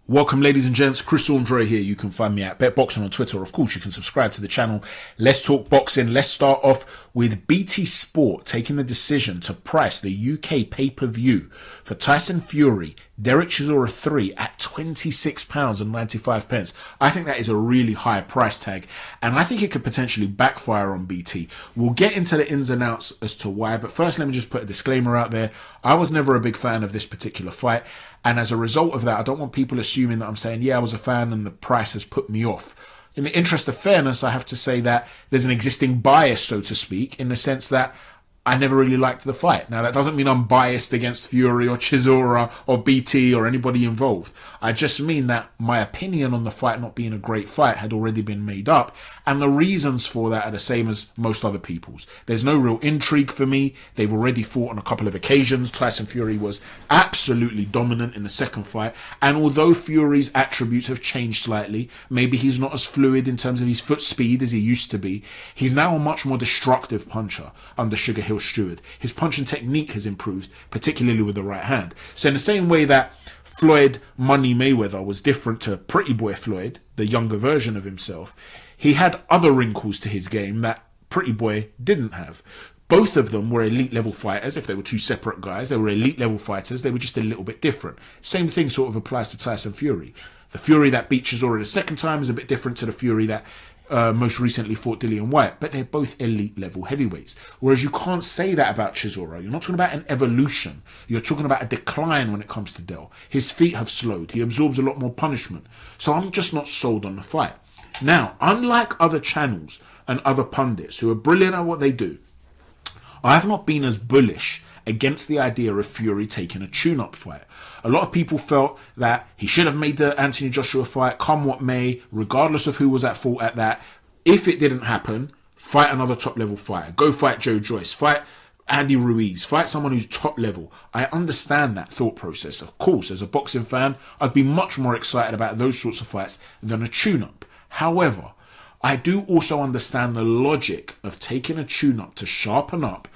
Welcome, ladies and gents. Chris Andre here. You can find me at BetBoxing on Twitter. Of course, you can subscribe to the channel. Let's talk boxing. Let's start off with BT Sport taking the decision to price the UK pay-per-view for Tyson Fury, Derek Chisora 3 at £26.95. I think that is a really high price tag, and I think it could potentially backfire on BT. We'll get into the ins and outs as to why, but first let me just put a disclaimer out there. I was never a big fan of this particular fight, and as a result of that, I don't want people assuming that I'm saying, yeah, I was a fan and the price has put me off. In the interest of fairness, I have to say that there's an existing bias, so to speak, in the sense that I never really liked the fight. Now, that doesn't mean I'm biased against Fury or Chisora or BT or anybody involved. I just mean that my opinion on the fight not being a great fight had already been made up, and the reasons for that are the same as most other people's. There's no real intrigue for me. They've already fought on a couple of occasions. Tyson Fury was absolutely dominant in the second fight, and although Fury's attributes have changed slightly, maybe he's not as fluid in terms of his foot speed as he used to be, he's now a much more destructive puncher under Sugar Hill Stewart. His punching technique has improved, particularly with the right hand. So in the same way that Floyd Money Mayweather was different to Pretty Boy Floyd, the younger version of himself, he had other wrinkles to his game that Pretty Boy didn't have. Both of them were elite level fighters. If they were two separate guys, they were elite level fighters. They were just a little bit different. Same thing sort of applies to Tyson Fury. The Fury that beat Chisora the second time is a bit different to the Fury that most recently fought Dillian Whyte, but they're both elite level heavyweights. Whereas you can't say that about Chisora. You're not talking about an evolution. You're talking about a decline when it comes to Del. His feet have slowed. He absorbs a lot more punishment. So I'm just not sold on the fight. Now, unlike other channels and other pundits who are brilliant at what they do, I've not been as bullish against the idea of Fury taking a tune-up fight. A lot of people felt that he should have made the Anthony Joshua fight, come what may, regardless of who was at fault at that. If it didn't happen, fight another top-level fighter. Go fight Joe Joyce, fight Andy Ruiz, fight someone who's top level. I understand that thought process. Of course, as a boxing fan, I'd be much more excited about those sorts of fights than a tune-up. However, I do also understand the logic of taking a tune-up to sharpen up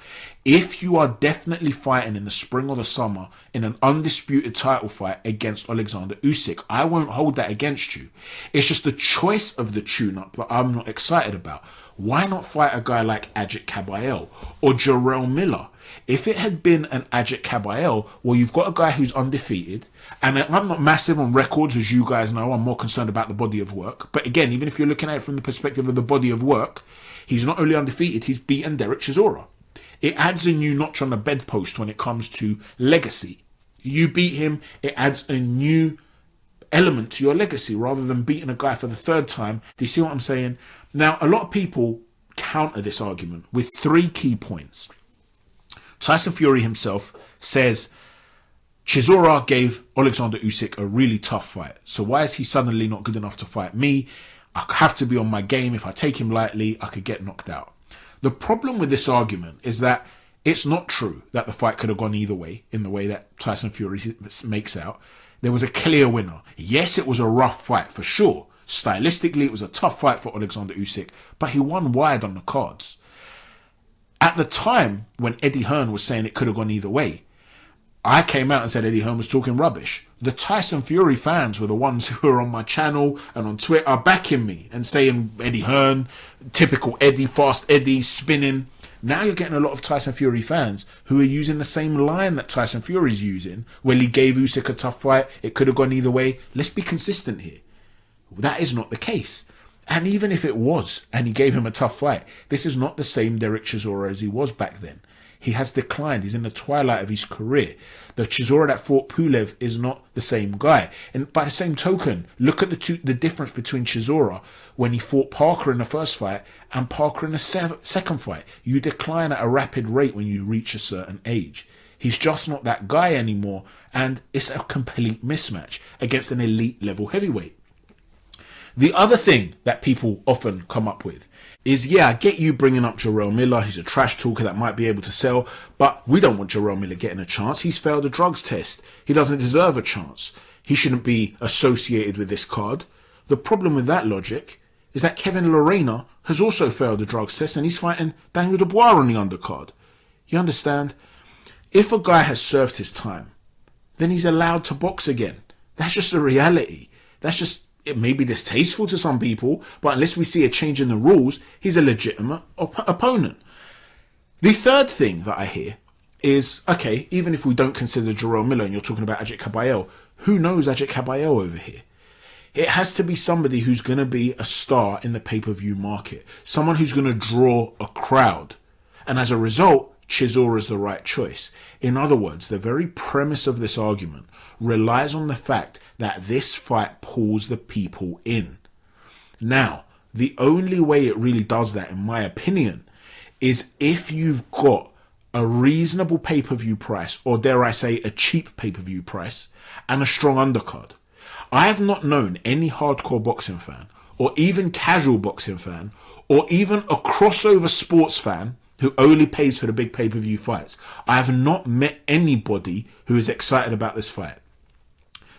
if you are definitely fighting in the spring or the summer in an undisputed title fight against Alexander Usyk. I won't hold that against you. It's just the choice of the tune-up that I'm not excited about. Why not fight a guy like Ajit Kabayel or Jarrell Miller? If it had been an Ajit Kabayel, well, you've got a guy who's undefeated, and I'm not massive on records, as you guys know. I'm more concerned about the body of work. But again, even if you're looking at it from the perspective of the body of work, he's not only undefeated, he's beaten Derek Chisora. It adds a new notch on the bedpost when it comes to legacy. You beat him, it adds a new element to your legacy rather than beating a guy for the third time. Do you see what I'm saying? Now, a lot of people counter this argument with three key points. Tyson Fury himself says Chisora gave Alexander Usyk a really tough fight. So why is he suddenly not good enough to fight me? I have to be on my game. If I take him lightly, I could get knocked out. The problem with this argument is that it's not true that the fight could have gone either way in the way that Tyson Fury makes out. There was a clear winner. Yes, it was a rough fight for sure. Stylistically, it was a tough fight for Alexander Usyk, but he won wide on the cards. At the time when Eddie Hearn was saying it could have gone either way, I came out and said Eddie Hearn was talking rubbish. The Tyson Fury fans were the ones who are on my channel and on Twitter are backing me and saying Eddie Hearn, typical Eddie, fast Eddie, spinning. Now you're getting a lot of Tyson Fury fans who are using the same line that Tyson Fury's using. Well, he gave Usyk a tough fight. It could have gone either way. Let's be consistent here. That is not the case. And even if it was, and he gave him a tough fight, this is not the same Derek Chisora as he was back then. He has declined. He's in the twilight of his career. The Chisora that fought Pulev is not the same guy. And by the same token, look at the difference between Chisora when he fought Parker in the first fight and Parker in the second fight. You decline at a rapid rate when you reach a certain age. He's just not that guy anymore, and it's a complete mismatch against an elite level heavyweight. The other thing that people often come up with is, yeah, I get you bringing up Jarrell Miller. He's a trash talker that might be able to sell, but we don't want Jarrell Miller getting a chance. He's failed a drugs test. He doesn't deserve a chance. He shouldn't be associated with this card. The problem with that logic is that Kevin Lorena has also failed a drugs test and he's fighting Daniel Dubois on the undercard. You understand? If a guy has served his time, then he's allowed to box again. That's just a reality. That's just, it may be distasteful to some people, but unless we see a change in the rules, he's a legitimate opponent. The third thing that I hear is, okay, even if we don't consider Jerome Miller and you're talking about Ajit Kabayel, who knows Ajit Kabayel over here? It has to be somebody who's going to be a star in the pay-per-view market, someone who's going to draw a crowd. And as a result, Chisora is the right choice. In other words, the very premise of this argument relies on the fact that this fight pulls the people in. Now, the only way it really does that, in my opinion, is if you've got a reasonable pay-per-view price, or dare I say a cheap pay-per-view price, and a strong undercard. I have not known any hardcore boxing fan, or even casual boxing fan, or even a crossover sports fan who only pays for the big pay-per-view fights. I have not met anybody who is excited about this fight.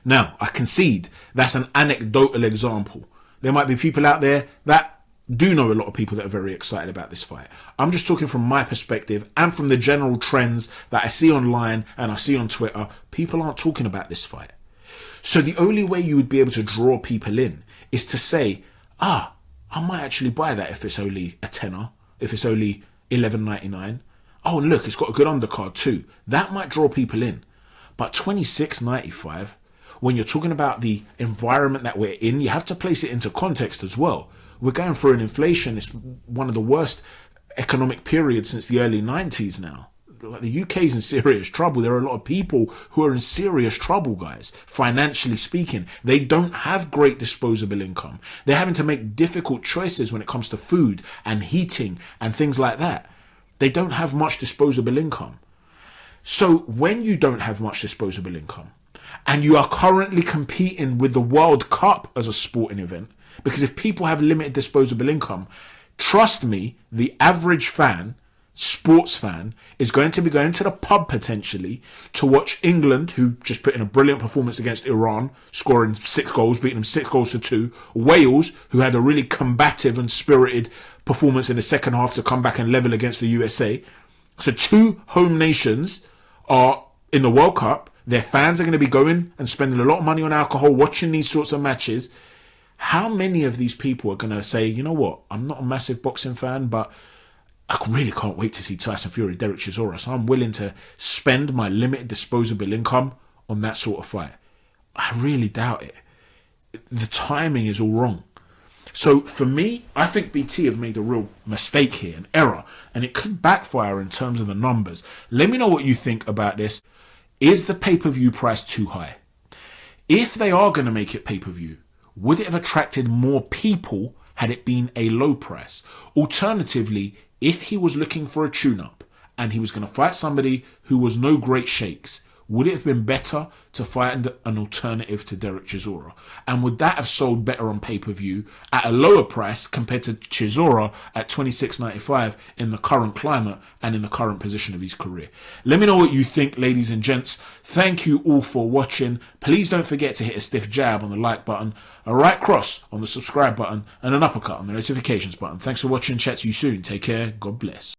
Now, I concede that's an anecdotal example. There might be people out there that do know a lot of people that are very excited about this fight. I'm just talking from my perspective and from the general trends that I see online and I see on Twitter. People aren't talking about this fight. So the only way you would be able to draw people in is to say, I might actually buy that if it's only a tenner, if it's only $11.99. Oh, and look, it's got a good undercard too. That might draw people in. But $26.95, when you're talking about the environment that we're in, you have to place it into context as well. We're going through an inflation. It's one of the worst economic periods since the early 90s now. Like, the UK's in serious trouble. There are a lot of people who are in serious trouble, guys, financially speaking. They don't have great disposable income. They're having to make difficult choices when it comes to food and heating and things like that. They don't have much disposable income. So when you don't have much disposable income and you are currently competing with the World Cup as a sporting event, because if people have limited disposable income, trust me, the average fan, sports fan, is going to be going to the pub potentially to watch England, who just put in a brilliant performance against Iran, scoring 6 goals, beating them 6-2. Wales, who had a really combative and spirited performance in the second half to come back and level against the USA. So 2 home nations are in the World Cup. Their fans are going to be going and spending a lot of money on alcohol, watching these sorts of matches. How many of these people are going to say, you know what, I'm not a massive boxing fan, but I really can't wait to see Tyson Fury, Derek Chisora, so I'm willing to spend my limited disposable income on that sort of fight? I really doubt it. The timing is all wrong. So for me, I think BT have made a real mistake here, an error, and it could backfire in terms of the numbers. Let me know what you think about this. Is the pay-per-view price too high? If they are going to make it pay-per-view, would it have attracted more people had it been a low price? Alternatively, if he was looking for a tune-up and he was going to fight somebody who was no great shakes, would it have been better to find an alternative to Derek Chisora? And would that have sold better on pay-per-view at a lower price compared to Chisora at $26.95 in the current climate and in the current position of his career? Let me know what you think, ladies and gents. Thank you all for watching. Please don't forget to hit a stiff jab on the like button, a right cross on the subscribe button, and an uppercut on the notifications button. Thanks for watching. Chat to you soon. Take care. God bless.